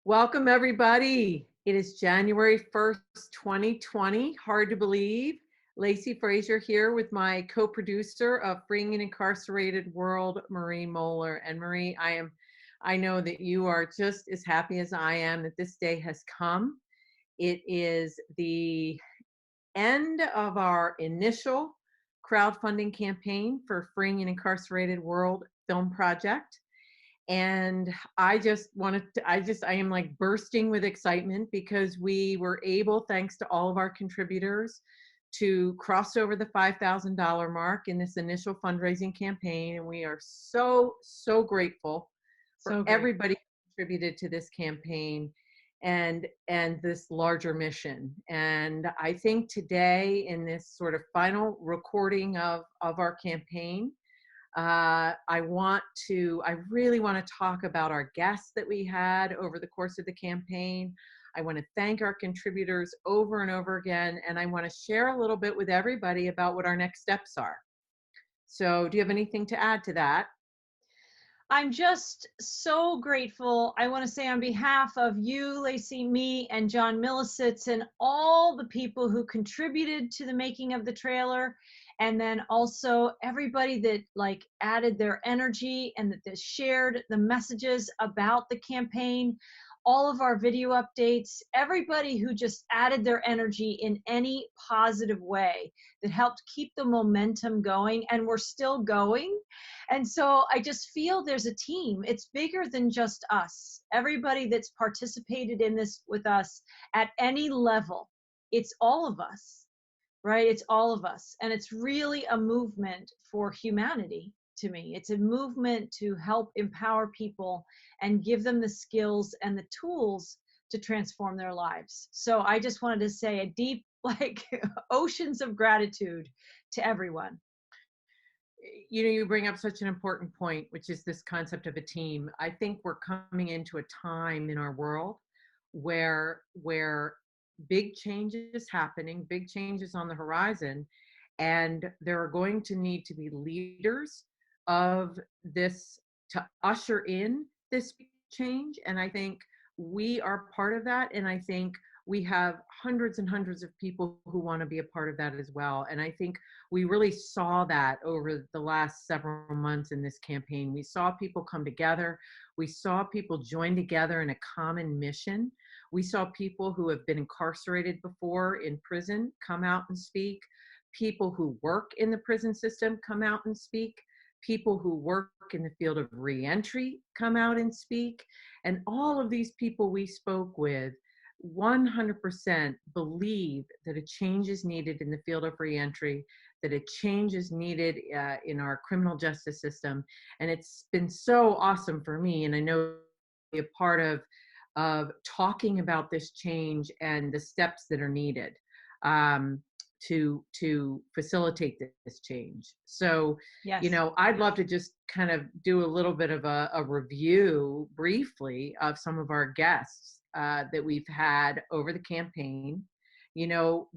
Welcome, everybody. It is January 1st, 2020. Hard to believe. Lacey Frazier here with my co-producer of Freeing an Incarcerated World, Marie Moeller. And Marie, I know that you are just as happy as I am that this day has come. It is the end of our initial crowdfunding campaign for Freeing an Incarcerated World film project. And I am like bursting with excitement because we were able, thanks to all of our contributors, to cross over the $5,000 mark in this initial fundraising campaign. And we are so, so grateful for everybody who contributed to this campaign and this larger mission. And I think today, in this sort of final recording of our campaign, I really want to talk about our guests that we had over the course of the campaign. I want to thank our contributors over and over again, and I want to share a little bit with everybody about what our next steps are. So do you have anything to add to that? I'm just so grateful. I want to say on behalf of you, Lacey, me, and John Millicitz, and all the people who contributed to the making of the trailer, and then also everybody that added their energy and that shared the messages about the campaign, all of our video updates, everybody who just added their energy in any positive way that helped keep the momentum going, and we're still going. And so I just feel there's a team. It's bigger than just us. Everybody that's participated in this with us at any level, it's all of us, right? It's all of us. And it's really a movement for humanity to me. It's a movement to help empower people and give them the skills and the tools to transform their lives. So I just wanted to say a deep, oceans of gratitude to everyone. You know, you bring up such an important point, which is this concept of a team. I think we're coming into a time in our world where big changes happening, big changes on the horizon, and there are going to need to be leaders of this to usher in this change. And I think we are part of that. And I think we have hundreds and hundreds of people who want to be a part of that as well. And I think we really saw that over the last several months in this campaign. We saw people come together. We saw people join together in a common mission. We saw people who have been incarcerated before in prison come out and speak. People who work in the prison system come out and speak. People who work in the field of reentry come out and speak. And all of these people we spoke with 100% believe that a change is needed in the field of reentry, that a change is needed in our criminal justice system. And it's been so awesome for me, and I know be a part of talking about this change and the steps that are needed to facilitate this change. So, Yes. you know, I'd love to just kind of do a little bit of a review briefly of some of our guests that we've had over the campaign. You know,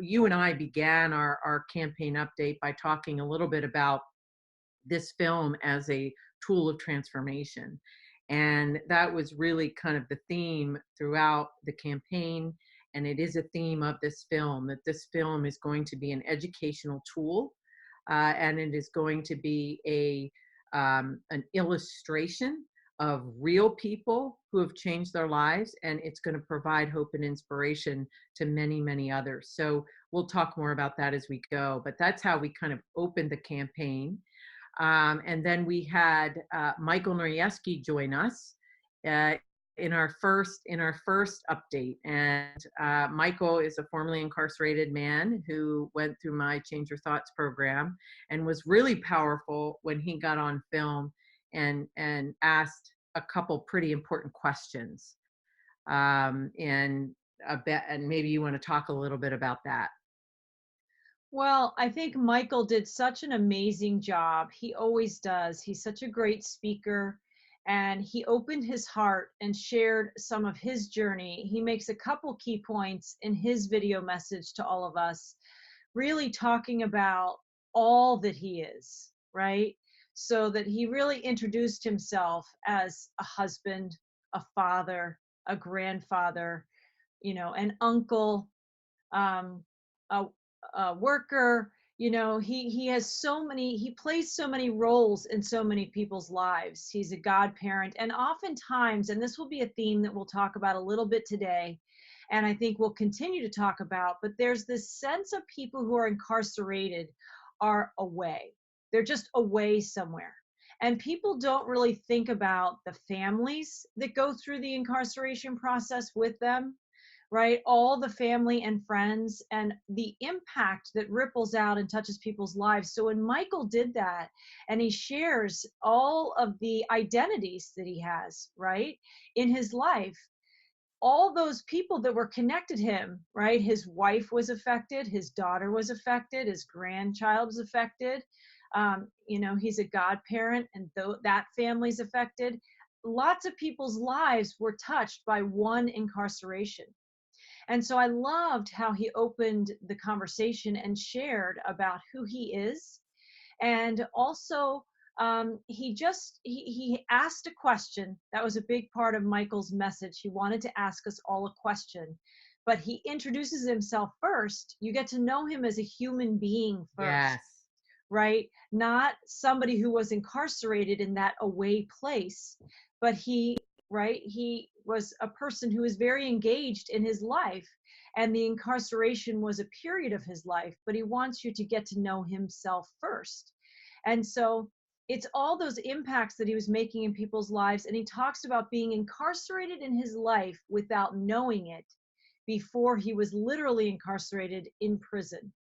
you and I began our campaign update by talking a little bit about this film as a tool of transformation. And that was really kind of the theme throughout the campaign. And it is a theme of this film, that this film is going to be an educational tool, and it is going to be an illustration of real people who have changed their lives, and it's going to provide hope and inspiration to many, many others. So we'll talk more about that as we go, but that's how we kind of opened the campaign. And then we had Michael Norieski join us in our first update. And Michael is a formerly incarcerated man who went through my Change Your Thoughts program and was really powerful when he got on film and asked a couple pretty important questions. And maybe you want to talk a little bit about that. Well, I think Michael did such an amazing job. He always does. He's such a great speaker, and he opened his heart and shared some of his journey. He makes a couple key points in his video message to all of us, really talking about all that he is, right? So that he really introduced himself as a husband, a father, a grandfather, an uncle, um, a, a worker. He has so many, he plays so many roles in so many people's lives. He's a godparent. And oftentimes, and this will be a theme that we'll talk about a little bit today, and I think we'll continue to talk about, but there's this sense of people who are incarcerated are away. They're just away somewhere. And people don't really think about the families that go through the incarceration process with them, right? All the family and friends and the impact that ripples out and touches people's lives. So when Michael did that and he shares all of the identities that he has, right, in his life, all those people that were connected him, right? His wife was affected, his daughter was affected, his grandchild was affected. He's a godparent, and that family's affected. Lots of people's lives were touched by one incarceration. And so I loved how he opened the conversation and shared about who he is. And also, he asked a question. That was a big part of Michael's message. He wanted to ask us all a question, but he introduces himself first. You get to know him as a human being first, Yes. right? Not somebody who was incarcerated in that away place, but he was a person who was very engaged in his life, and the incarceration was a period of his life, but he wants you to get to know himself first. And so it's all those impacts that he was making in people's lives, and he talks about being incarcerated in his life without knowing it before he was literally incarcerated in prison.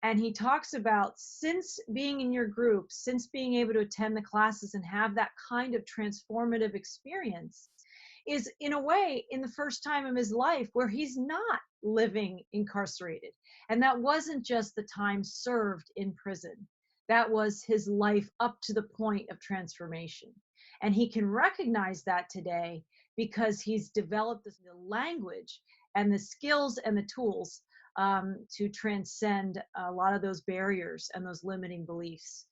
And he talks about, since being in your group, since being able to attend the classes and have that kind of transformative experience, is in a way in the first time of his life where he's not living incarcerated. And that wasn't just the time served in prison, that was his life up to the point of transformation. And he can recognize that today because he's developed the language and the skills and the tools to transcend a lot of those barriers and those limiting beliefs.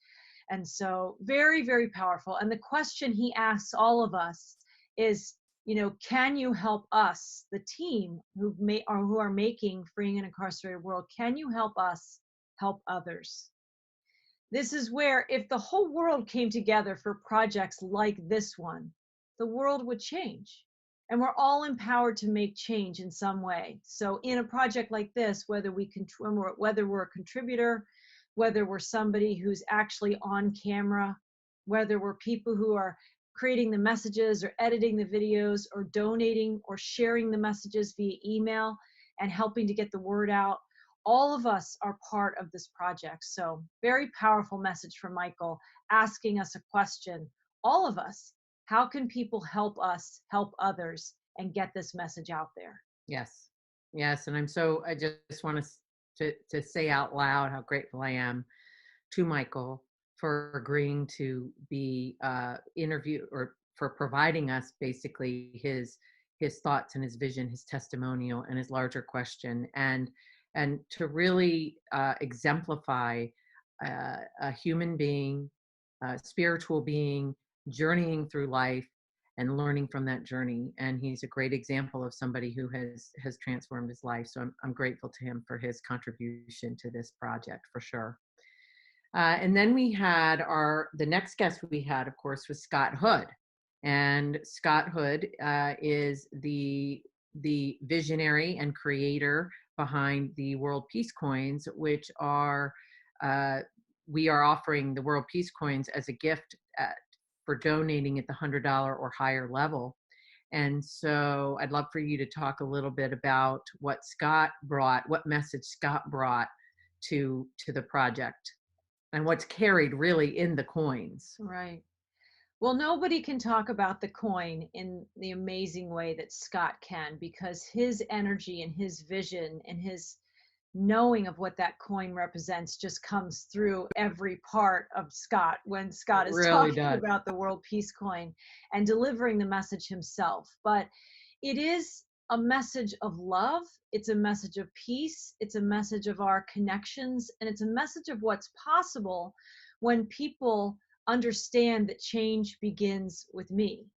And so very, very powerful. And the question he asks all of us is, can you help us, the team who are making Freeing an Incarcerated World, can you help us help others? This is where, if the whole world came together for projects like this one, the world would change. And we're all empowered to make change in some way. So in a project like this, whether we're a contributor, whether we're somebody who's actually on camera, whether we're people who are creating the messages or editing the videos or donating or sharing the messages via email and helping to get the word out, all of us are part of this project. So very powerful message from Michael, asking us a question, all of us. How can people help us help others and get this message out there? Yes. Yes. And I just want to say out loud how grateful I am to Michael for agreeing to be interviewed, or for providing us basically his thoughts and his vision, his testimonial, and his larger question, and to really exemplify a human being, a spiritual being, journeying through life and learning from that journey. And he's a great example of somebody who has transformed his life. So I'm grateful to him for his contribution to this project, for sure. And then we had the next guest we had, of course, was Scott Hood. And Scott Hood is the visionary and creator behind the World Peace Coins, which are, we are offering the World Peace Coins as a gift for donating at the $100 or higher level. And so I'd love for you to talk a little bit about what message Scott brought to the project, and what's carried really in the coins. Right. Well, nobody can talk about the coin in the amazing way that Scott can, because his energy and his vision and his knowing of what that coin represents just comes through every part of Scott when Scott is really talking does. about the World Peace Coin and delivering the message himself. But it is a message of love. It's a message of peace. It's a message of our connections. And it's a message of what's possible when people understand that change begins with me.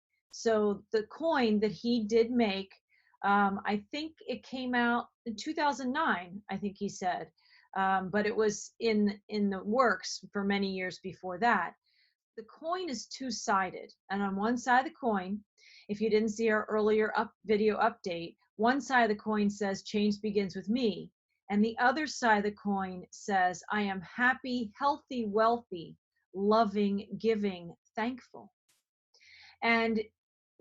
So the coin that he did make, I think it came out in 2009, I think he said, but it was in the works for many years before that. The coin is two-sided, and on one side of the coin, if you didn't see our earlier video update, one side of the coin says change begins with me, and the other side of the coin says I am happy, healthy, wealthy, loving, giving, thankful. And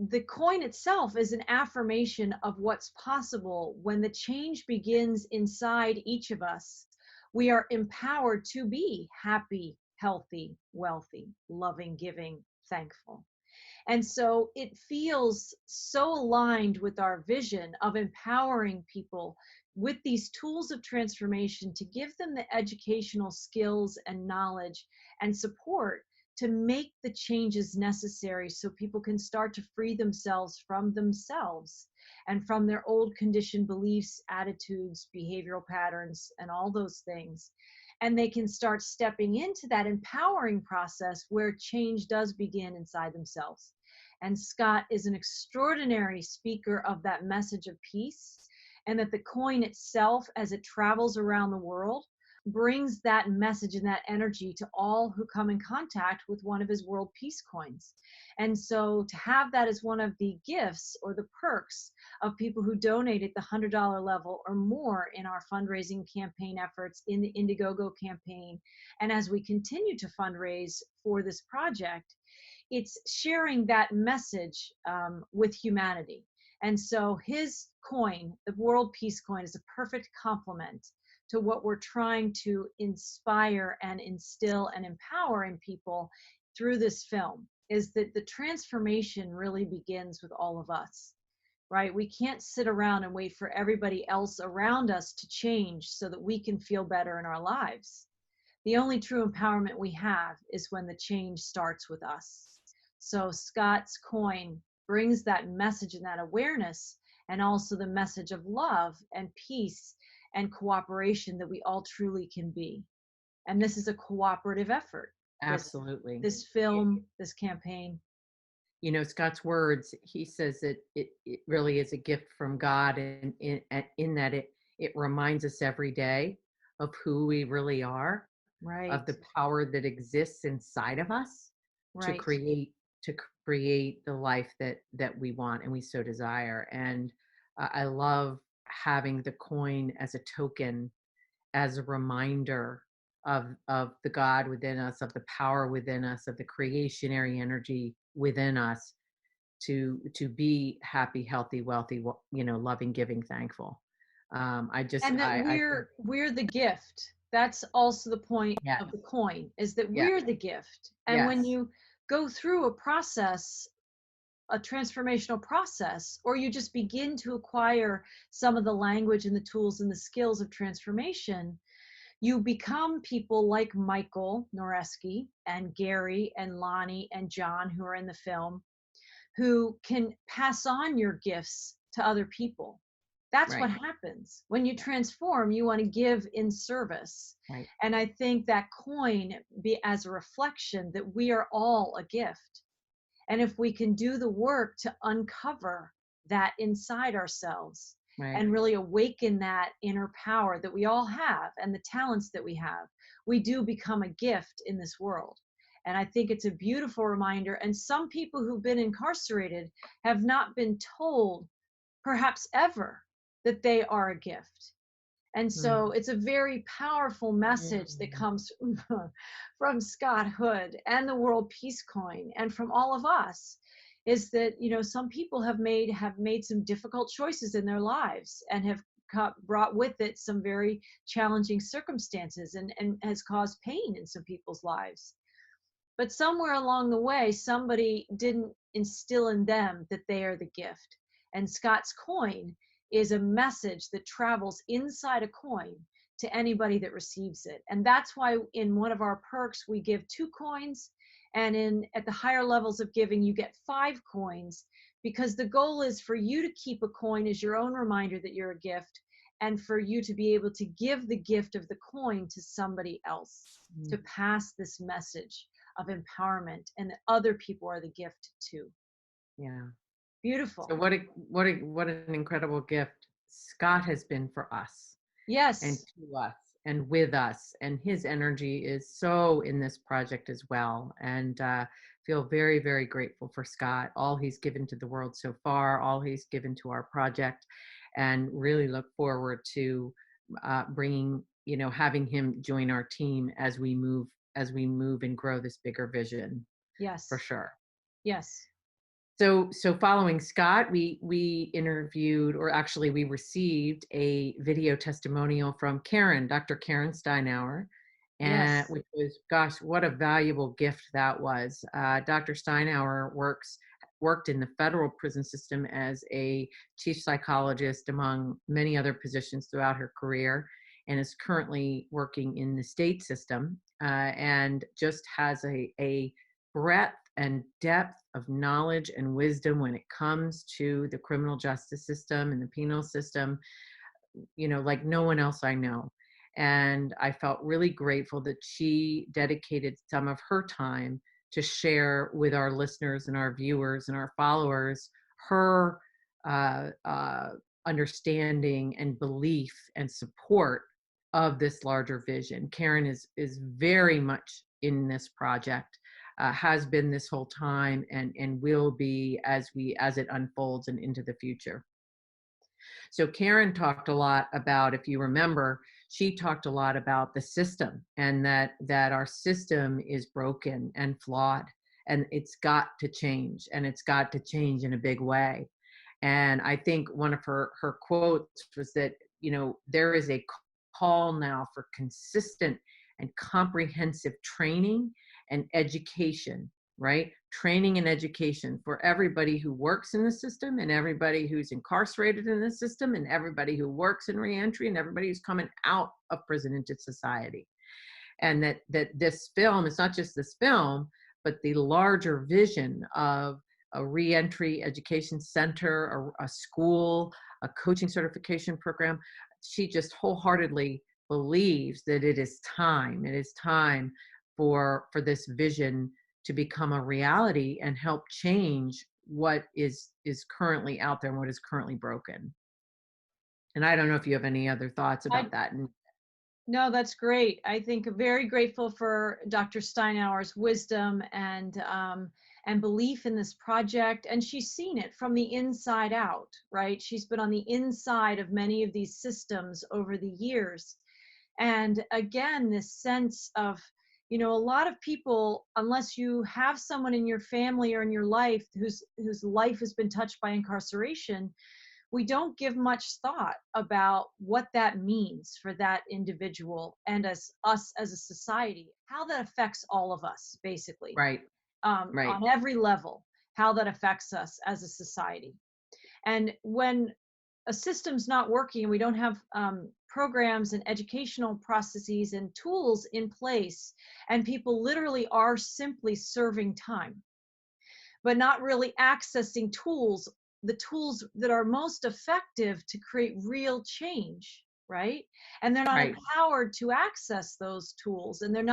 the coin itself is an affirmation of what's possible when the change begins inside each of us. We are empowered to be happy, healthy, wealthy, loving, giving, thankful. And so it feels so aligned with our vision of empowering people with these tools of transformation to give them the educational skills and knowledge and support to make the changes necessary so people can start to free themselves and from their old conditioned beliefs, attitudes, behavioral patterns, and all those things. And they can start stepping into that empowering process where change does begin inside themselves. And Scott is an extraordinary speaker of that message of peace, and that the coin itself, as it travels around the world, brings that message and that energy to all who come in contact with one of his world peace coins. And so to have that as one of the gifts or the perks of people who donate at the $100 level or more in our fundraising campaign efforts, in the Indiegogo campaign, and as we continue to fundraise for this project, it's sharing that message with humanity. And so his coin, the world peace coin, is a perfect complement to what we're trying to inspire and instill and empower in people through this film, is that the transformation really begins with all of us, right? We can't sit around and wait for everybody else around us to change so that we can feel better in our lives. The only true empowerment we have is when the change starts with us. So Scott's coin brings that message and that awareness, and also the message of love and peace and cooperation that we all truly can be. And this is a cooperative effort. Absolutely. This film, this campaign. You know, Scott's words, he says that it really is a gift from God, and in that it reminds us every day of who we really are, Right. of the power that exists inside of us to Right. create the life that we want and we so desire. And I love having the coin as a token, as a reminder of the God within us, of the power within us, of the creationary energy within us to be happy, healthy, wealthy, loving, giving, thankful. I just And that I we're the gift. That's also the point Yes, of the coin, is that yes, we're the gift. And when yes, you go through a process, a transformational process, or you just begin to acquire some of the language and the tools and the skills of transformation, you become people like Michael Noreski and Gary and Lonnie and John, who are in the film, who can pass on your gifts to other people. That's what right, happens. When you transform, you want to give in service. right, And I think that coin be as a reflection that we are all a gift. And if we can do the work to uncover that inside ourselves right. and really awaken that inner power that we all have and the talents that we have, we do become a gift in this world. And I think it's a beautiful reminder. And some people who've been incarcerated have not been told, perhaps ever, that they are a gift. And so Mm. it's a very powerful message that Mm. comes from Scott Hood and the World Peace Coin and from all of us, is that, some people have made some difficult choices in their lives and have brought with it some very challenging circumstances, and has caused pain in some people's lives. But somewhere along the way, somebody didn't instill in them that they are the gift. And Scott's coin is a message that travels inside a coin to anybody that receives it. And that's why in one of our perks, we give 2 coins. And at the higher levels of giving, you get 5 coins, because the goal is for you to keep a coin as your own reminder that you're a gift, and for you to be able to give the gift of the coin to somebody else, to pass this message of empowerment, and that other people are the gift too. Yeah. So Beautiful. what an incredible gift Scott has been for us and Yes. to us and with us, and his energy is so in this project as well. And feel very, very grateful for Scott, all he's given to the world so far, all he's given to our project, and really look forward to bringing, having him join our team as we move and grow this bigger vision for Yes. sure. Yes. So following Scott, we interviewed, or actually we received a video testimonial from Karen, Dr. Karen Steinauer, and Yes. which was, gosh, what a valuable gift that was. Dr. Steinauer worked in the federal prison system as a chief psychologist, among many other positions throughout her career, and is currently working in the state system, and just has a breadth and depth of knowledge and wisdom when it comes to the criminal justice system and the penal system, like no one else I know. And I felt really grateful that she dedicated some of her time to share with our listeners and our viewers and our followers her uh, uh, understanding and belief and support of this larger vision. Karen is very much in this project, has been this whole time, and will be as it unfolds and into the future. So Karen talked a lot about, if you remember, she talked a lot about the system, and that our system is broken and flawed, and it's got to change, and it's got to change in a big way. And I think one of her quotes was that, there is a call now for consistent and comprehensive training and education, right? Training and education for everybody who works in the system, and everybody who's incarcerated in the system, and everybody who works in reentry, and everybody who's coming out of prison into society. And that this film is not just this film, but the larger vision of a reentry education center, a school, a coaching certification program. She just wholeheartedly believes that it is time. It is time for this vision to become a reality and help change what is currently out there and what is currently broken. And I don't know if you have any other thoughts I about that. And No, that's great. I think very grateful for Dr. Steinauer's wisdom and belief in this project. And she's seen it from the inside out, right? She's been on the inside of many of these systems over the years. And again, this sense of, a lot of people, unless you have someone in your family or in your life whose life has been touched by incarceration, we don't give much thought about what that means for that individual and as us as a society, how that affects all of us, basically, right, right, on every level, how that affects us as a society. And when a system's not working and we don't have programs and educational processes and tools in place, and people literally are simply serving time but not really accessing the tools that are most effective to create real change, right? And they're not right, empowered to access those tools, and they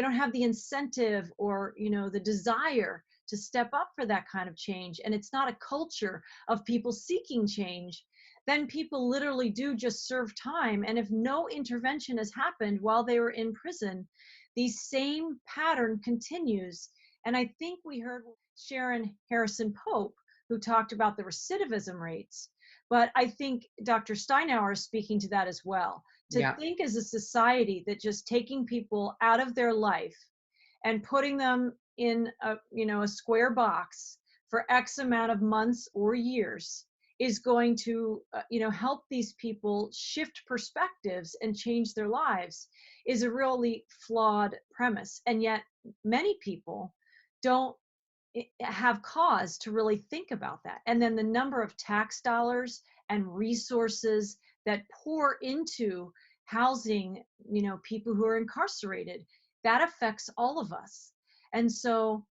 don't have the incentive or, the desire to step up for that kind of change, and it's not a culture of people seeking change. Then people literally do just serve time, and if no intervention has happened while they were in prison, the same pattern continues. And I think we heard Sharon Harrison Pope, who talked about the recidivism rates. But I think Dr. Steinauer is speaking to that as well. To yeah, think as a society that just taking people out of their life and putting them in a square box for X amount of months or years is going to help these people shift perspectives and change their lives is a really flawed premise. And yet many people don't have cause to really think about that. And then the number of tax dollars and resources that pour into housing, people who are incarcerated, that affects all of us. And so,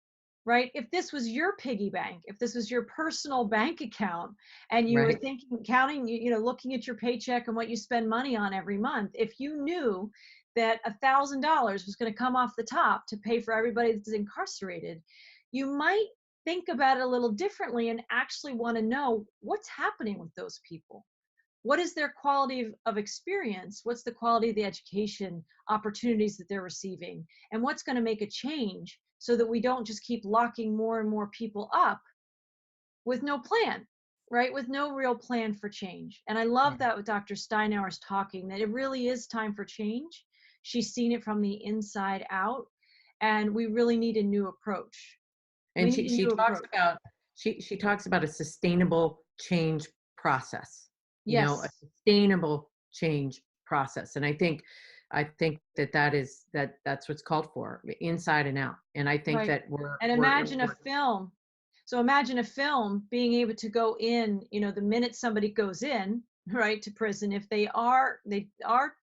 right, if this was your piggy bank, if this was your personal bank account, and you were right, thinking, counting, looking at your paycheck and what you spend money on every month, if you knew that $1,000 was going to come off the top to pay for everybody that's incarcerated, you might think about it a little differently and actually want to know what's happening with those people. What is their quality of experience? What's the quality of the education opportunities that they're receiving? And what's going to make a change so that we don't just keep locking more and more people up with no plan, right? With no real plan for change. And I love that with Dr. Steinauer's talking, that it really is time for change. She's seen it from the inside out, and we really need a new approach. We And need a she new talks approach. about she talks about a sustainable change process, a Yes, sustainable change process. And I think that's what's called for, inside and out. And I think right. that we're And we're, imagine a we're film. So imagine a film being able to go in, the minute somebody goes in, right, to prison, if they are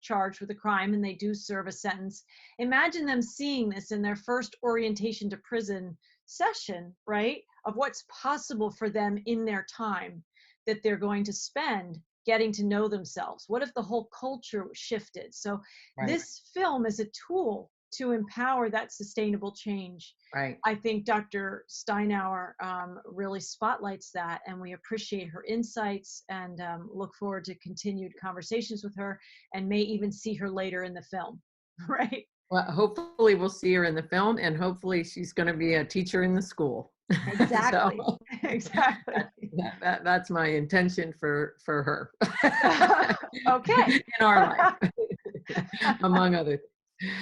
charged with a crime and they do serve a sentence. Imagine them seeing this in their first orientation to prison session, right, of what's possible for them in their time that they're going to spend getting to know themselves. What if the whole culture shifted? So right, this film is a tool to empower that sustainable change. right. I think Dr. Steinauer really spotlights that, and we appreciate her insights and look forward to continued conversations with her, and may even see her later in the film, right? Well, hopefully we'll see her in the film, and hopefully she's going to be a teacher in the school. So Exactly. Exactly. that's my intention for her Okay. in our life, among other things.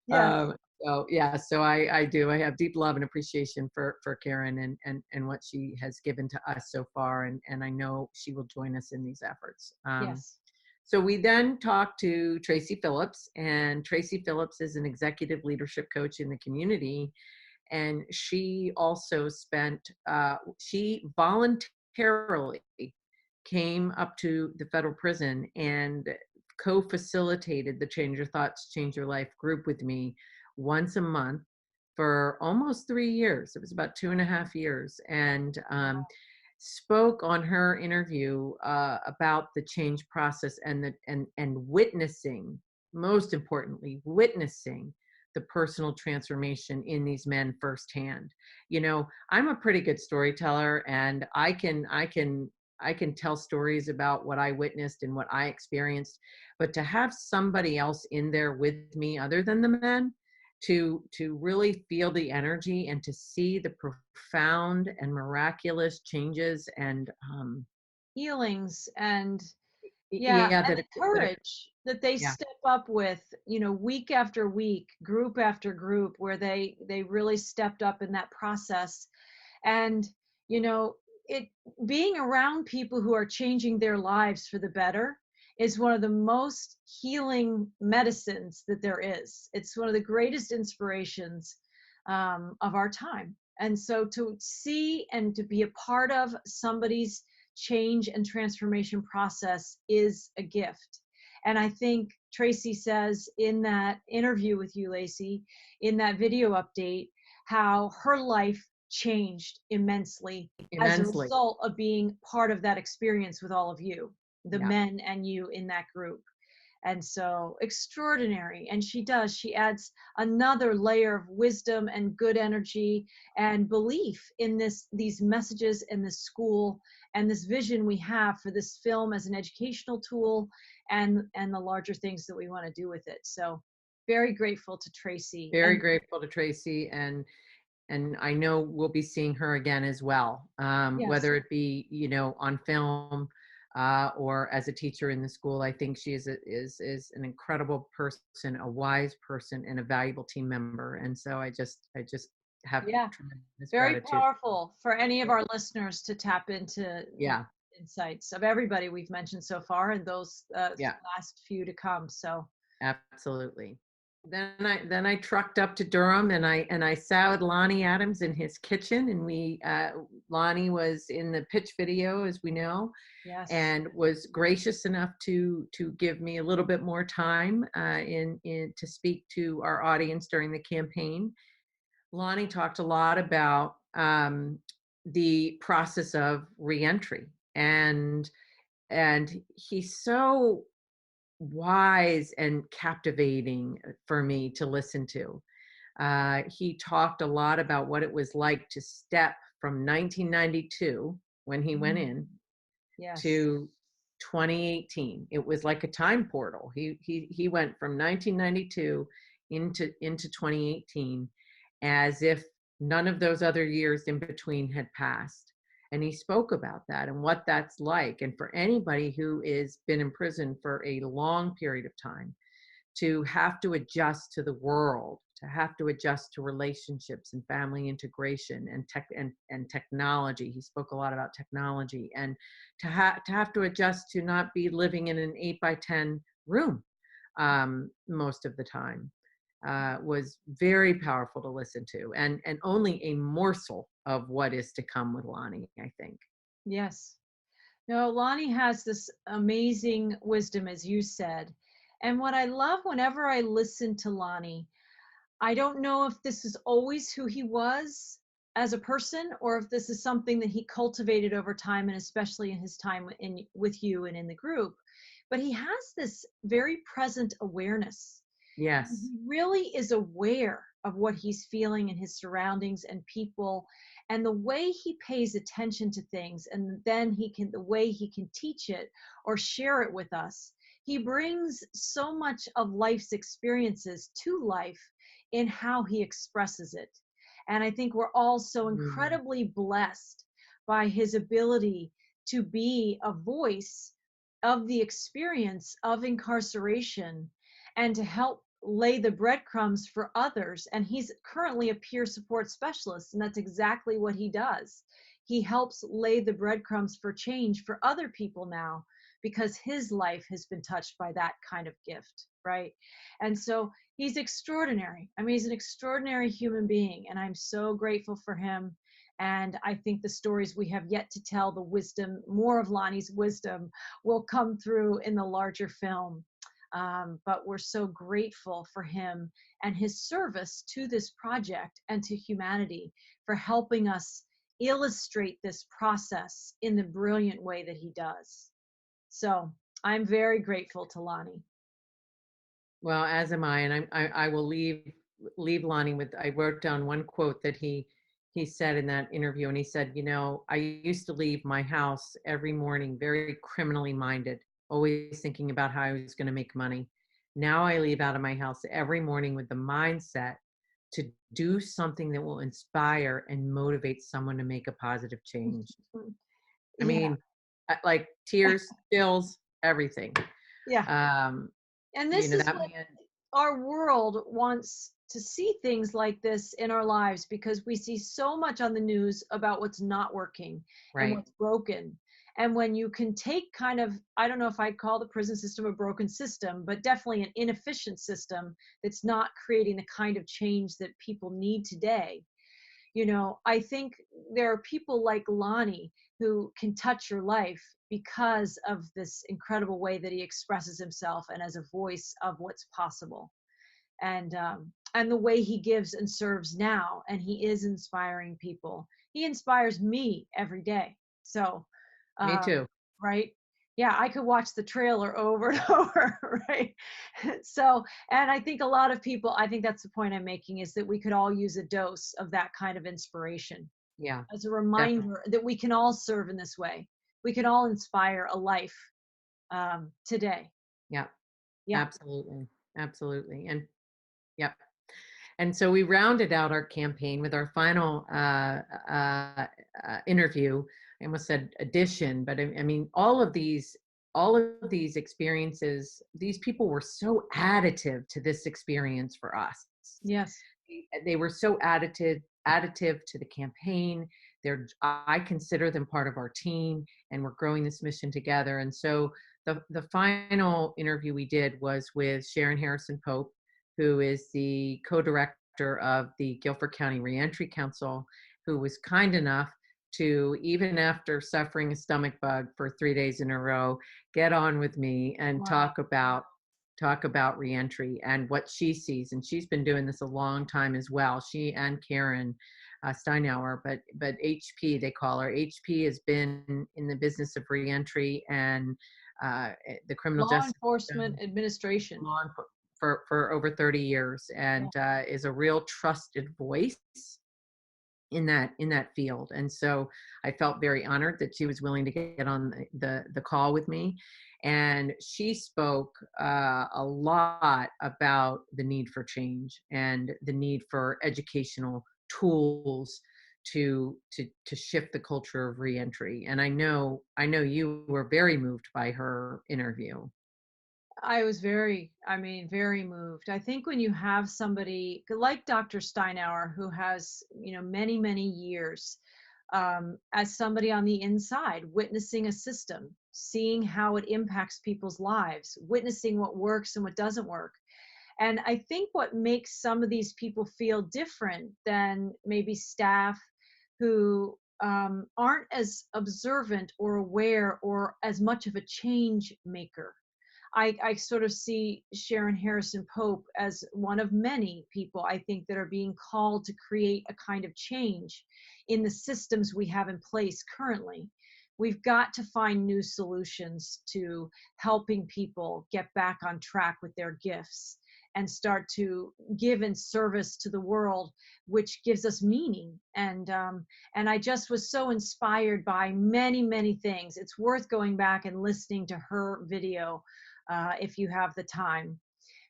Yes. So yeah, so I do. I have deep love and appreciation for Karen and what she has given to us so far, and I know she will join us in these efforts. Yes. So we then talked to Tracy Phillips, and Tracy Phillips is an executive leadership coach in the community, and she also she voluntarily came up to the federal prison and co-facilitated the Change Your Thoughts, Change Your Life group with me once a month for almost 3 years. It was about 2.5 years, and spoke on her interview about the change process and witnessing, most importantly, witnessing the personal transformation in these men firsthand. I'm a pretty good storyteller, and I can tell stories about what I witnessed and what I experienced, but to have somebody else in there with me other than the men, to really feel the energy and to see the profound and miraculous changes and Healings and yeah, yeah, and that the that courage that they yeah, step up with, week after week, group after group, where they really stepped up in that process. And you know it being around people who are changing their lives for the better is one of the most healing medicines that there is. It's one of the greatest inspirations of our time. And so to see and to be a part of somebody's change and transformation process is a gift. And I think Tracy says in that interview with you, Lacey, in that video update, how her life changed immensely as a immensely. result of being part of that experience with all of you, the Yeah, men and you in that group. And so extraordinary. And she adds another layer of wisdom and good energy and belief in these messages in this school and this vision we have for this film as an educational tool, and the larger things that we want to do with it. So very grateful to Tracy. very And grateful to Tracy, and I know we'll be seeing her again as well, yes, whether it be on film or as a teacher in the school. I think she is an incredible person, a wise person, and a valuable team member. And so I just have yeah, tremendous very gratitude. powerful for any of our listeners to tap into Yeah, insights of everybody we've mentioned so far and those yeah, last few to come. So absolutely. Then I trucked up to Durham, and I sat with Lonnie Adams in his kitchen, and Lonnie was in the pitch video, as we know, yes, and was gracious enough to give me a little bit more time in to speak to our audience during the campaign. Lonnie talked a lot about the process of reentry, and he's so wise and captivating for me to listen to. He talked a lot about what it was like to step from 1992 when he went in Mm. Yes. to 2018. It was like a time portal. He went from 1992 into 2018 as if none of those other years in between had passed. And he spoke about that and what that's like. And for anybody who is been in prison for a long period of time, to have to adjust to the world, to have to adjust to relationships and family integration and and technology. He spoke a lot about technology, and to have to adjust to not be living in an 8 by 10 room most of the time was very powerful to listen to, and only a morsel of what is to come with Lonnie, I think. Yes. No, Lonnie has this amazing wisdom, as you said. And what I love whenever I listen to Lonnie, I don't know if this is always who he was as a person or if this is something that he cultivated over time, and especially in his time with you and in the group. But he has this very present awareness. And Yes. he really is aware of what he's feeling in his surroundings and people, and the way he pays attention to things, and then the way he can teach it or share it with us. He brings so much of life's experiences to life in how he expresses it. And I think we're all so Mm. incredibly blessed by his ability to be a voice of the experience of incarceration and to help lay the breadcrumbs for others. And he's currently a peer support specialist, and that's exactly what he does. He helps lay the breadcrumbs for change for other people now because his life has been touched by that kind of gift, right? And so he's extraordinary. I mean, he's an extraordinary human being, and I'm so grateful for him. And I think the stories we have yet to tell, the wisdom, more of Lonnie's wisdom, will come through in the larger film. But we're so grateful for him and his service to this project and to humanity for helping us illustrate this process in the brilliant way that he does. So I'm very grateful to Lonnie. Well, as am I, and I will leave Lonnie with. I wrote down one quote that he said in that interview, and he said, "You know, I used to leave my house every morning very criminally minded, always thinking about how I was going to make money. Now I leave out of my house every morning with the mindset to do something that will inspire and motivate someone to make a positive change." I Yeah, mean, like tears, chills, everything. yeah. Um, And you this know, is that what man. our world wants to see, things like this in our lives, because we see so much on the news about what's not working and Right. what's broken. And when you can take kind of, I don't know if I'd call the prison system a broken system, but definitely an inefficient system that's not creating the kind of change that people need today. I think there are people like Lonnie who can touch your life because of this incredible way that he expresses himself and as a voice of what's possible. And the way he gives and serves now, and he is inspiring people. He inspires me every day. So Me um, too. right, yeah, I could watch the trailer over and over, right? So, and I think a lot of people, I think that's the point I'm making, is that we could all use a dose of that kind of inspiration Yeah, as a definitely. reminder that we can all serve in this way. We can all inspire a life today. Yeah, Yeah. absolutely. Absolutely. And yep. And so we rounded out our campaign with our final interview. I almost said edition, but I mean, all of these experiences, these people were so additive to this experience for us. Yes. They were so additive to the campaign. I consider them part of our team, and we're growing this mission together. And so the final interview we did was with Sharon Harrison Pope, who is the co-director of the Guilford County Reentry Council, who was kind enough to, even after suffering a stomach bug for 3 days in a row, get on with me and Wow. talk about reentry and what she sees. And she's been doing this a long time as well. She and Karen Steinauer, but HP, they call her. HP has been in the business of reentry and the criminal Law justice Enforcement system Administration. for over 30 years, Yeah. and is a real trusted voice in that field. And so I felt very honored that she was willing to get on the call with me. And she spoke a lot about the need for change and the need for educational tools to shift the culture of reentry. And I know you were very moved by her interview. I was very moved. I think when you have somebody like Dr. Steinauer, who has, many, many years as somebody on the inside, witnessing a system, seeing how it impacts people's lives, witnessing what works and what doesn't work. And I think what makes some of these people feel different than maybe staff who aren't as observant or aware or as much of a change maker. I sort of see Sharon Harrison Pope as one of many people I think that are being called to create a kind of change in the systems we have in place currently. We've got to find new solutions to helping people get back on track with their gifts and start to give in service to the world, which gives us meaning. And I just was so inspired by many, many things. It's worth going back and listening to her video if you have the time,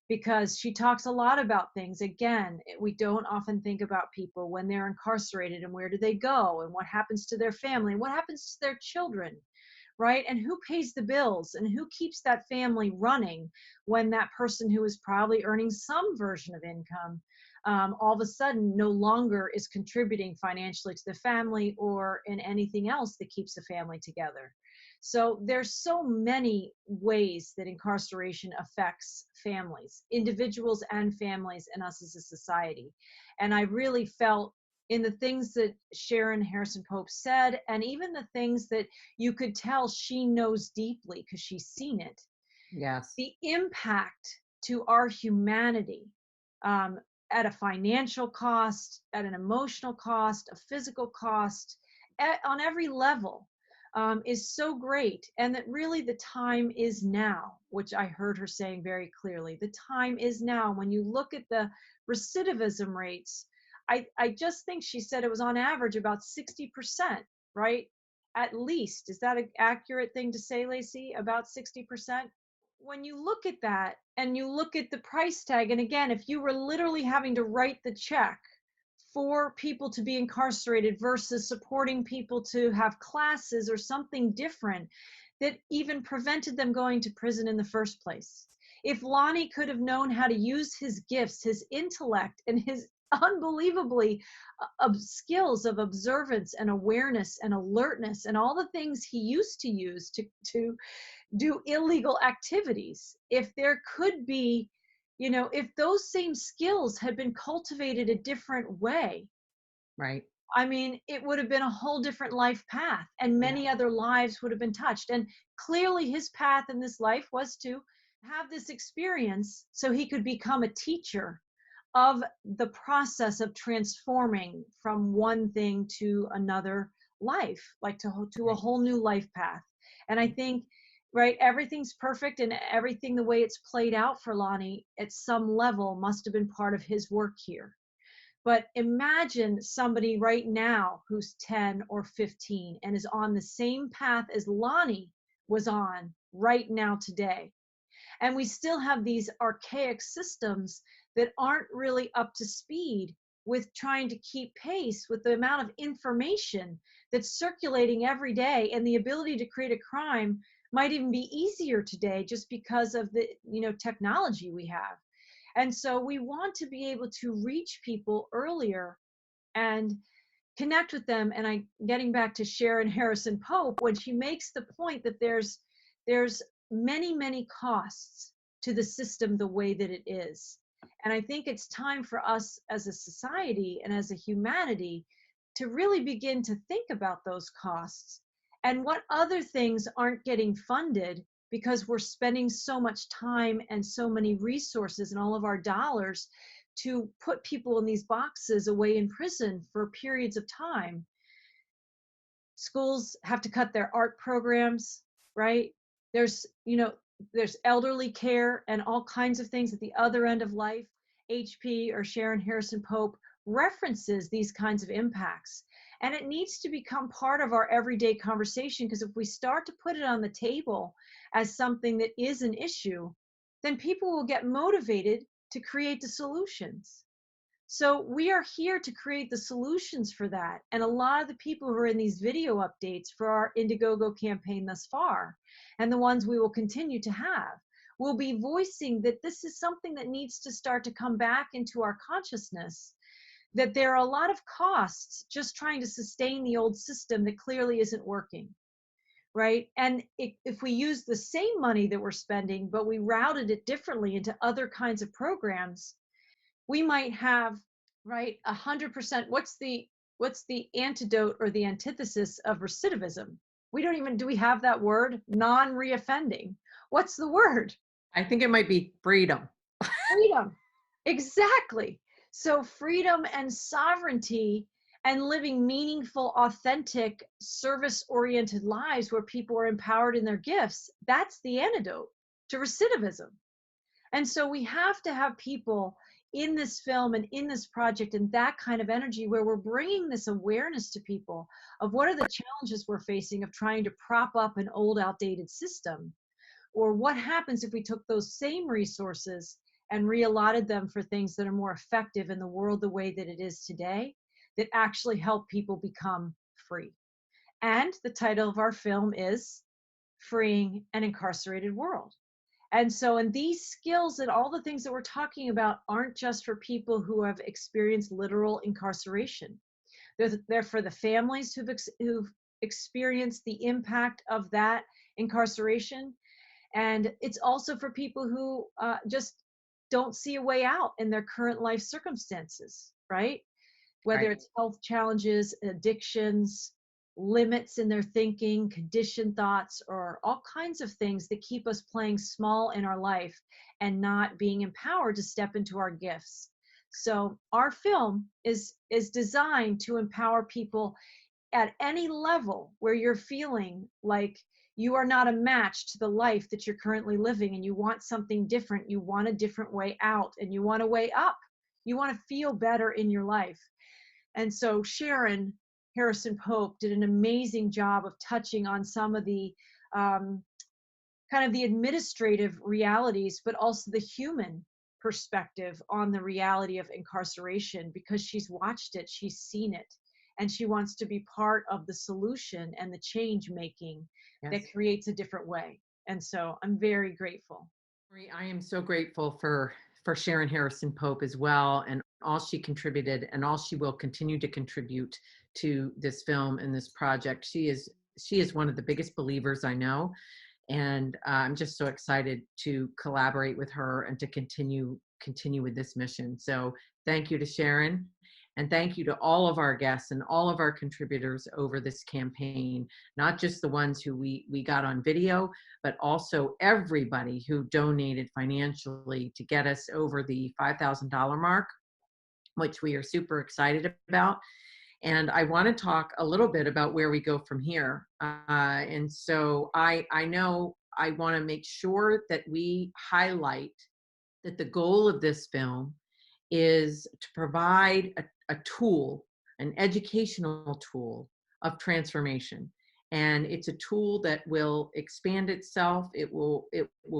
because she talks a lot about things. Again, we don't often think about people when they're incarcerated and where do they go and what happens to their family, what happens to their children, right? And who pays the bills and who keeps that family running when that person who is probably earning some version of income all of a sudden no longer is contributing financially to the family or in anything else that keeps the family together. So there's so many ways that incarceration affects families, individuals and families, and us as a society. And I really felt in the things that Sharon Harrison Pope said, and even the things that you could tell she knows deeply because she's seen it, Yes. the impact to our humanity um, at a financial cost, at an emotional cost, a physical cost, on every level is so great. And that really the time is now, which I heard her saying very clearly. The time is now. When you look at the recidivism rates, I just think she said it was on average about 60%, right? At least. Is that an accurate thing to say, Lacey? About 60%? When you look at that and you look at the price tag, and again, if you were literally having to write the check for people to be incarcerated versus supporting people to have classes or something different that even prevented them going to prison in the first place. If Lonnie could have known how to use his gifts, his intellect, and his unbelievably skills of observance and awareness and alertness and all the things he used to use to do illegal activities, if there could be, if those same skills had been cultivated a different way, Right. I mean, it would have been a whole different life path and Yeah. many other lives would have been touched. And clearly his path in this life was to have this experience so he could become a teacher of the process of transforming from one thing to another life, like to a Right. whole new life path. And I think, right, everything's perfect and everything the way it's played out for Lonnie at some level must have been part of his work here. But imagine somebody right now who's 10 or 15 and is on the same path as Lonnie was on right now today. And we still have these archaic systems that aren't really up to speed with trying to keep pace with the amount of information that's circulating every day, and the ability to create a crime might even be easier today just because of the technology we have. And so we want to be able to reach people earlier and connect with them. And I getting back to Sharon Harrison Pope, when she makes the point that there's many, many costs to the system the way that it is. And I think it's time for us as a society and as a humanity to really begin to think about those costs and what other things aren't getting funded because we're spending so much time and so many resources and all of our dollars to put people in these boxes away in prison for periods of time. Schools have to cut their art programs, right? There's, there's elderly care and all kinds of things at the other end of life. HP or Sharon Harrison Pope references these kinds of impacts. And it needs to become part of our everyday conversation, because if we start to put it on the table as something that is an issue, then people will get motivated to create the solutions. So we are here to create the solutions for that. And a lot of the people who are in these video updates for our Indiegogo campaign thus far, and the ones we will continue to have, will be voicing that this is something that needs to start to come back into our consciousness, that there are a lot of costs just trying to sustain the old system that clearly isn't working, right? And if we use the same money that we're spending, but we routed it differently into other kinds of programs, we might have, right, 100%. What's the antidote or the antithesis of recidivism? We don't even, do we have that word? Non-reoffending. What's the word? I think it might be freedom. Freedom. Exactly. So freedom and sovereignty and living meaningful, authentic, service-oriented lives where people are empowered in their gifts, that's the antidote to recidivism. And so we have to have people in this film and in this project and that kind of energy where we're bringing this awareness to people of what are the challenges we're facing of trying to prop up an old, outdated system, or what happens if we took those same resources and reallotted them for things that are more effective in the world the way that it is today, that actually help people become free. And the title of our film is Freeing an Incarcerated World. And so, and these skills and all the things that we're talking about aren't just for people who have experienced literal incarceration. They're for the families who've experienced the impact of that incarceration. And it's also for people who just don't see a way out in their current life circumstances, right? Whether Right. it's health challenges, addictions, limits in their thinking, conditioned thoughts, or all kinds of things that keep us playing small in our life and not being empowered to step into our gifts. So our film is designed to empower people at any level where you're feeling like you are not a match to the life that you're currently living, and you want something different, you want a different way out, and you want a way up, you want to feel better in your life. And so Sharon Harrison Pope did an amazing job of touching on some of the um, kind of the administrative realities, but also the human perspective on the reality of incarceration, because she's watched it, she's seen it, and she wants to be part of the solution and the change making that Yes. creates a different way. And so I'm very grateful. I am so grateful for Sharon Harrison Pope as well, and all she contributed and all she will continue to contribute to this film and this project. She is one of the biggest believers I know, and I'm just so excited to collaborate with her and to continue with this mission. So thank you to Sharon, and thank you to all of our guests and all of our contributors over this campaign, not just the ones who we got on video, but also everybody who donated financially to get us over the $5,000 mark, which we are super excited about. And I want to talk a little bit about where we go from here. And so I know I want to make sure that we highlight that the goal of this film is to provide a tool, an educational tool of transformation. And it's a tool that will expand itself. It will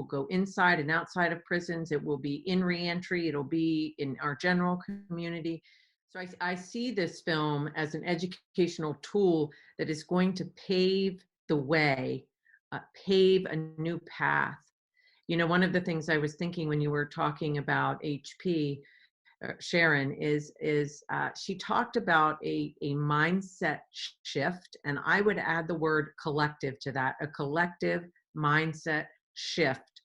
go inside and outside of prisons. It will be in reentry. It'll be in our general community. So I see this film as an educational tool that is going to pave the way, pave a new path. You know, one of the things I was thinking when you were talking about HP, Sharon, is she talked about a mindset shift, and I would add the word collective to that, a collective mindset shift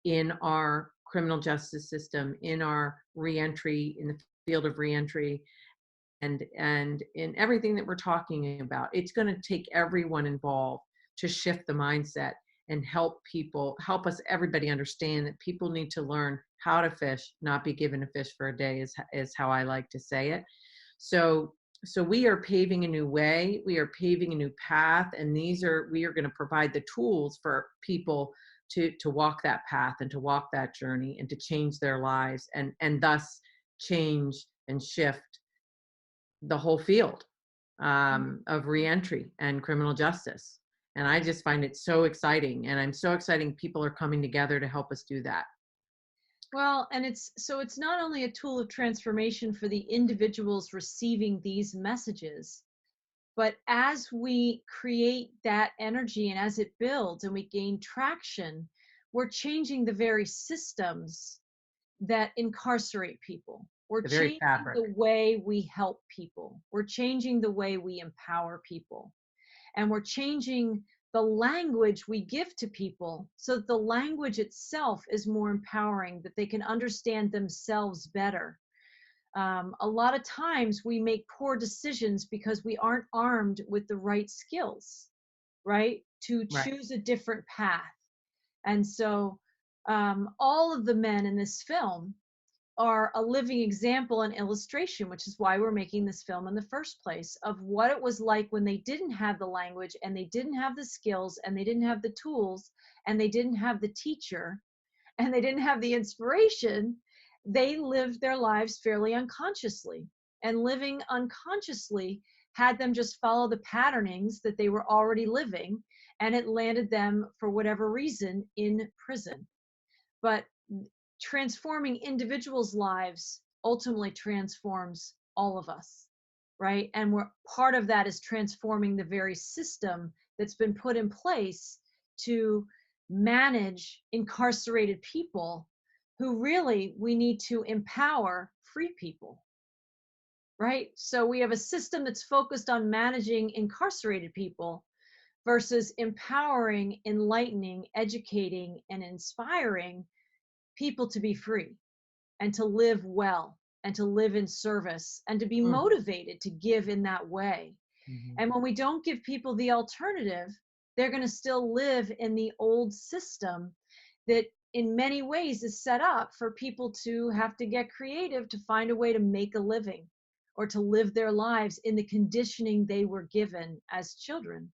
in our criminal justice system, in our reentry, in the field of reentry, and in everything that we're talking about. It's going to take everyone involved to shift the mindset and help us, everybody understand that people need to learn how to fish, not be given a fish for a day, is how I like to say it. So we are paving a new way, we are paving a new path, and we are going to provide the tools for people to walk that path and to walk that journey and to change their lives, and thus change and shift the whole field of reentry and criminal justice. And I just find it so exciting. And I'm so excited people are coming together to help us do that. Well, and it's not only a tool of transformation for the individuals receiving these messages, but as we create that energy and as it builds and we gain traction, we're changing the very systems that incarcerate people. We're The very changing fabric. the way we help people. We're changing the way we empower people. And we're changing the language we give to people so that the language itself is more empowering, that they can understand themselves better. A lot of times we make poor decisions because we aren't armed with the right skills, right? To Right. choose a different path. And so all of the men in this film are a living example and illustration, which is why we're making this film in the first place, of what it was like when they didn't have the language and they didn't have the skills and they didn't have the tools and they didn't have the teacher and they didn't have the inspiration. They lived their lives fairly unconsciously, and living unconsciously had them just follow the patternings that they were already living, and it landed them, for whatever reason, in prison. But transforming individuals' lives ultimately transforms all of us, right? And we're part of that is transforming the very system that's been put in place to manage incarcerated people who really we need to empower free people, right? So we have a system that's focused on managing incarcerated people versus empowering, enlightening, educating, and inspiring people to be free and to live well and to live in service and to be motivated to give in that way. Mm-hmm. And when we don't give people the alternative, they're going to still live in the old system that in many ways is set up for people to have to get creative to find a way to make a living or to live their lives in the conditioning they were given as children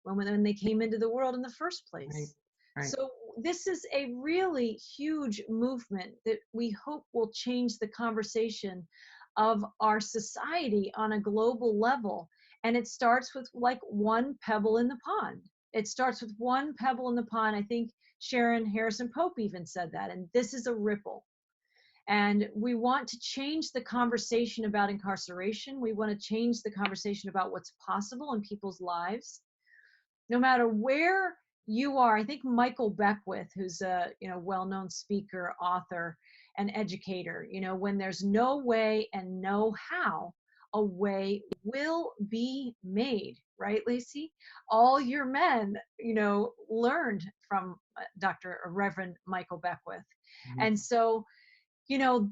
when they came into the world in the first Right. place. Right. So this is a really huge movement that we hope will change the conversation of our society on a global level. And it starts with like one pebble in the pond. It starts with one pebble in the pond. I think Sharon Harrison Pope even said that. And this is a ripple. And we want to change the conversation about incarceration. We want to change the conversation about what's possible in people's lives. No matter where you are, I think Michael Beckwith, who's a well-known speaker, author, and educator, when there's no way and no how, a way will be made, right, Lacey? All your men, learned from Dr. Reverend Michael Beckwith. Mm-hmm. And so,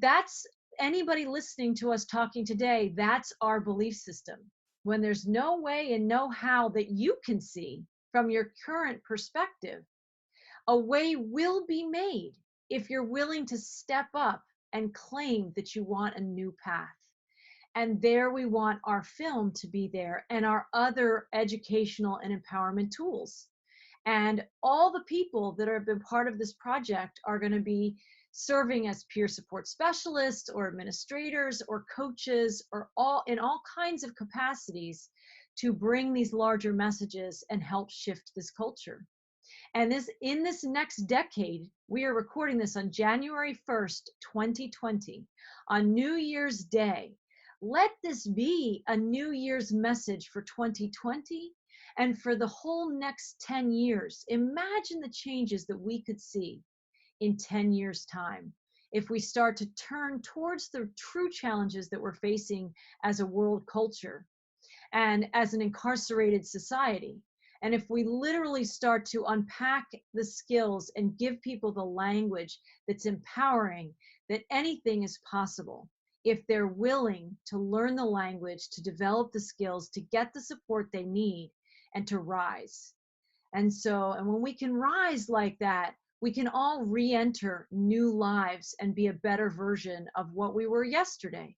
that's anybody listening to us talking today, that's our belief system. When there's no way and no how that you can see from your current perspective, a way will be made if you're willing to step up and claim that you want a new path. And there we want our film to be there and our other educational and empowerment tools. And all the people that have been part of this project are going to be serving as peer support specialists or administrators or coaches or in all kinds of capacities to bring these larger messages and help shift this culture. And in this next decade, we are recording this on January 1st, 2020, on New Year's Day. Let this be a New Year's message for 2020 and for the whole next 10 years. Imagine the changes that we could see in 10 years' time if we start to turn towards the true challenges that we're facing as a world culture and as an incarcerated society. And if we literally start to unpack the skills and give people the language that's empowering, that anything is possible if they're willing to learn the language, to develop the skills, to get the support they need, and to rise. And when we can rise like that, we can all re-enter new lives and be a better version of what we were yesterday,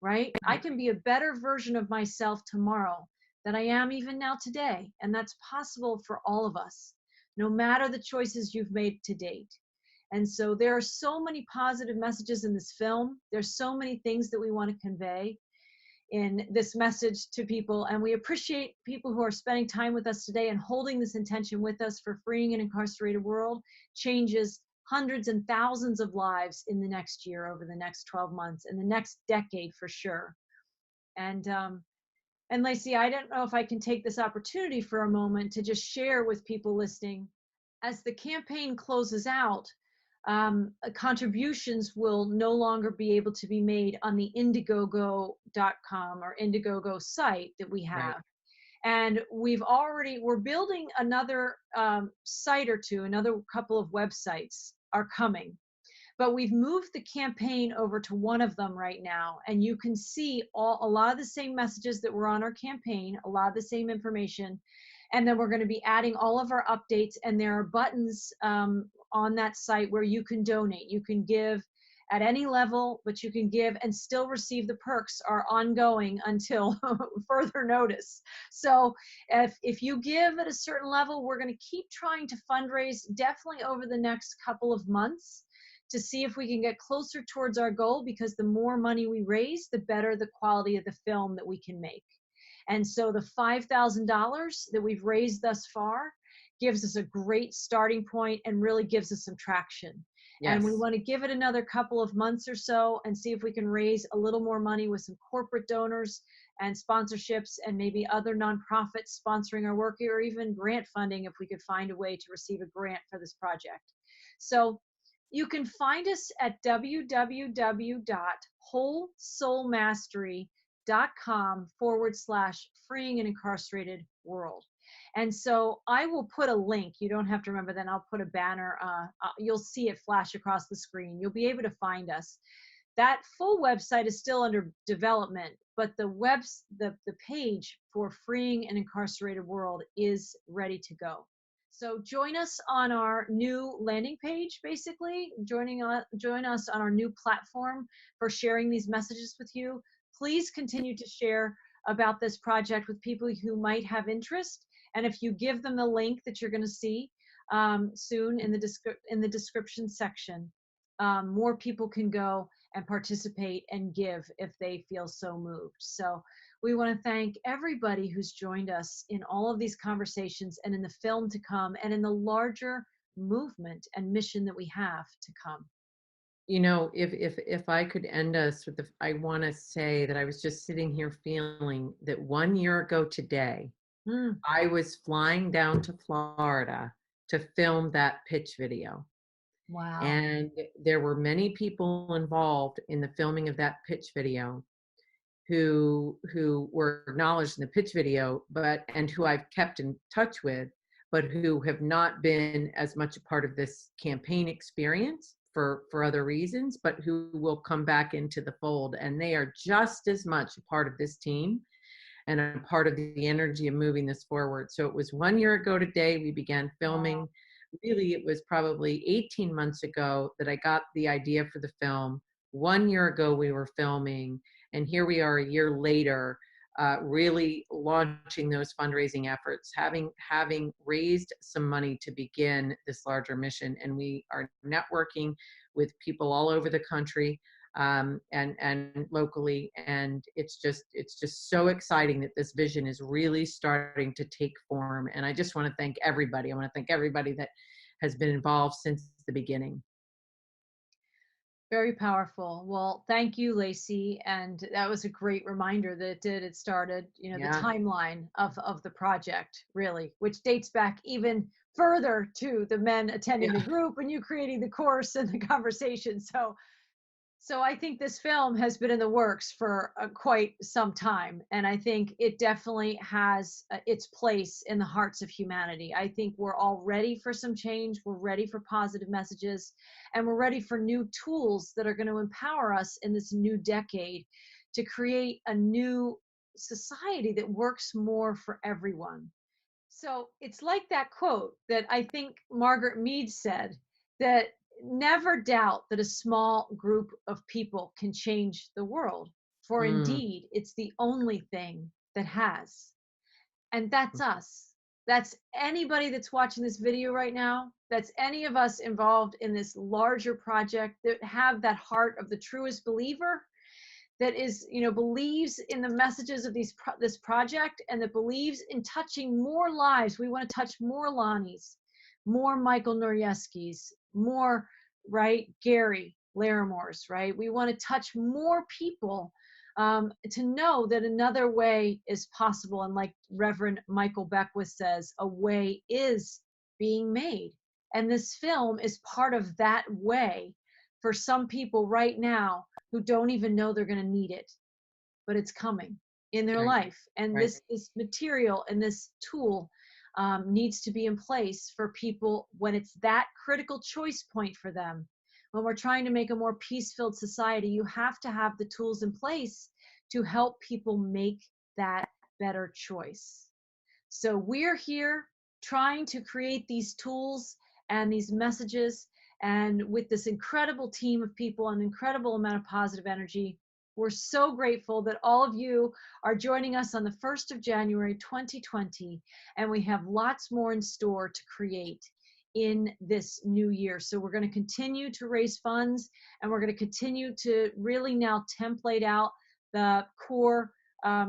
right? I can be a better version of myself tomorrow than I am even now today. And that's possible for all of us, no matter the choices you've made to date. And so there are so many positive messages in this film. There's so many things that we want to convey. in this message to people. And we appreciate people who are spending time with us today and holding this intention with us for freeing an incarcerated world changes hundreds and thousands of lives in the next year, over the next 12 months, and the next decade for sure. And Lacey, I don't know if I can take this opportunity for a moment to just share with people listening. As the campaign closes out, contributions will no longer be able to be made on the Indiegogo.com or Indiegogo site that we Right. have. And we're building another site or two, another couple of websites are coming. But we've moved the campaign over to one of them right now, and you can see a lot of the same messages that were on our campaign, a lot of the same information, and then we're going to be adding all of our updates, and there are buttons on that site where you can donate. You can give at any level, but you can give and still receive the perks are ongoing until further notice. So if you give at a certain level, we're going to keep trying to fundraise definitely over the next couple of months to see if we can get closer towards our goal, because the more money we raise, the better the quality of the film that we can make. And so the $5,000 that we've raised thus far gives us a great starting point and really gives us some traction. Yes. And we want to give it another couple of months or so and see if we can raise a little more money with some corporate donors and sponsorships and maybe other nonprofits sponsoring our work, or even grant funding if we could find a way to receive a grant for this project. So you can find us at www.wholesoulmastery.com/freeing an incarcerated world. And so I will put a link. You don't have to remember that. I'll put a banner. You'll see it flash across the screen. You'll be able to find us. That full website is still under development, but the page for freeing an incarcerated world is ready to go. So join us on our new landing page, basically. Join us on our new platform for sharing these messages with you. Please continue to share about this project with people who might have interest. And if you give them the link that you're going to see soon in the description section, more people can go and participate and give if they feel so moved. So we want to thank everybody who's joined us in all of these conversations and in the film to come and in the larger movement and mission that we have to come. You know, if I could end us with I want to say that I was just sitting here feeling that 1 year ago today, I was flying down to Florida to film that pitch video. Wow. And there were many people involved in the filming of that pitch video who were acknowledged in the pitch video, and who I've kept in touch with, but who have not been as much a part of this campaign experience for other reasons, but who will come back into the fold. And they are just as much a part of this team and a part of the energy of moving this forward. So it was 1 year ago today we began filming. Wow. Really, it was probably 18 months ago that I got the idea for the film. 1 year ago we were filming, and here we are a year later, really launching those fundraising efforts, having raised some money to begin this larger mission. And we are networking with people all over the country, and locally, and it's just so exciting that this vision is really starting to take form. And I just want to thank everybody. I want to thank everybody that has been involved since the beginning. Very powerful. Well, thank you, Lacey. And that was a great reminder that it started, Yeah. the timeline of the project, really, which dates back even further to the men attending the group and you creating the course and the conversation. So I think this film has been in the works for quite some time. And I think it definitely has its place in the hearts of humanity. I think we're all ready for some change. We're ready for positive messages. And we're ready for new tools that are going to empower us in this new decade to create a new society that works more for everyone. So it's like that quote that I think Margaret Mead said, that never doubt that a small group of people can change the world, for indeed it's the only thing that has. And that's us. That's anybody that's watching this video right now. That's any of us involved in this larger project that have that heart of the truest believer, that is, believes in the messages of this project, and that believes in touching more lives. We want to touch more Lonnies, more Michael Norieski's, more, right, Gary Laramore's, right? We want to touch more people, to know that another way is possible. And like Reverend Michael Beckwith says, a way is being made. And this film is part of that way for some people right now who don't even know they're going to need it, but it's coming in their Right. life. And Right. this material and this tool needs to be in place for people when it's that critical choice point for them. When we're trying to make a more peace-filled society, you have to have the tools in place to help people make that better choice. So we're here trying to create these tools and these messages, and with this incredible team of people, an incredible amount of positive energy. We're so grateful that all of you are joining us on the 1st of January 2020, and we have lots more in store to create in this new year. So we're going to continue to raise funds, and we're going to continue to really now template out the core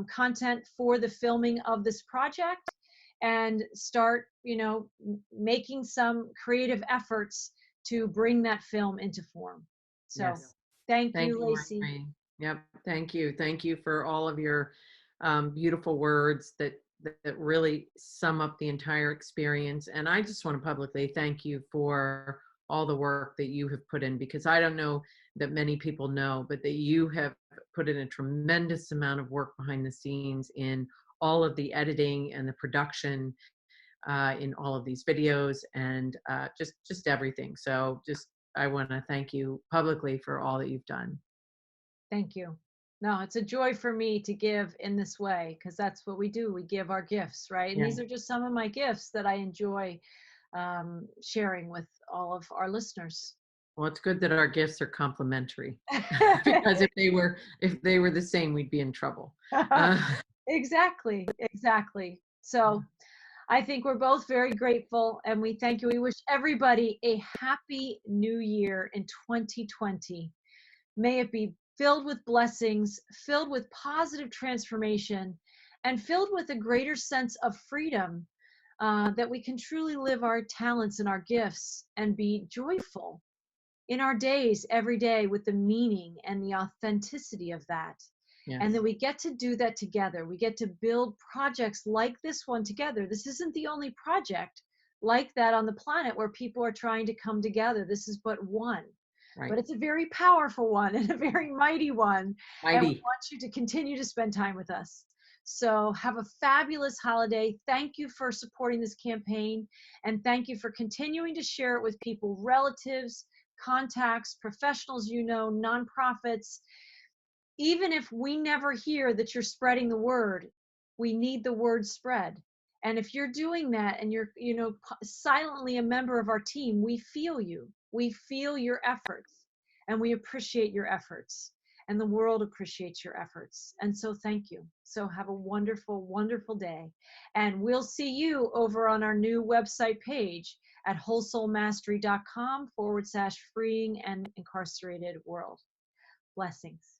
content for the filming of this project, and start, making some creative efforts to bring that film into form. So Yes. thank Thank you, you, Lacey. Maureen. Yep. Thank you. Thank you for all of your beautiful words that really sum up the entire experience. And I just want to publicly thank you for all the work that you have put in, because I don't know that many people know, but that you have put in a tremendous amount of work behind the scenes in all of the editing and the production, in all of these videos, and just everything. So just I want to thank you publicly for all that you've done. Thank you. No, it's a joy for me to give in this way, because that's what we do. We give our gifts, right? And Yeah. these are just some of my gifts that I enjoy sharing with all of our listeners. Well, it's good that our gifts are complementary, because if they were the same, we'd be in trouble. Uh, Exactly, exactly. So I think we're both very grateful, and we thank you. We wish everybody a happy new year in 2020. May it be filled with blessings, filled with positive transformation, and filled with a greater sense of freedom, that we can truly live our talents and our gifts and be joyful in our days every day with the meaning and the authenticity of that. yes. And that we get to do that together. We get to build projects like this one together. This isn't the only project like that on the planet where people are trying to come together. This is but one. Right. But it's a very powerful one and a very mighty one. And we Mighty. want you to continue to spend time with us. So have a fabulous holiday. Thank you for supporting this campaign. And thank you for continuing to share it with people, relatives, contacts, professionals, nonprofits. Even if we never hear that you're spreading the word, we need the word spread. And if you're doing that and you're, silently a member of our team, we feel you. We feel your efforts, and we appreciate your efforts, and the world appreciates your efforts. And so thank you. So have a wonderful, wonderful day. And we'll see you over on our new website page at wholesoulmastery.com/freeing and incarcerated world. Blessings.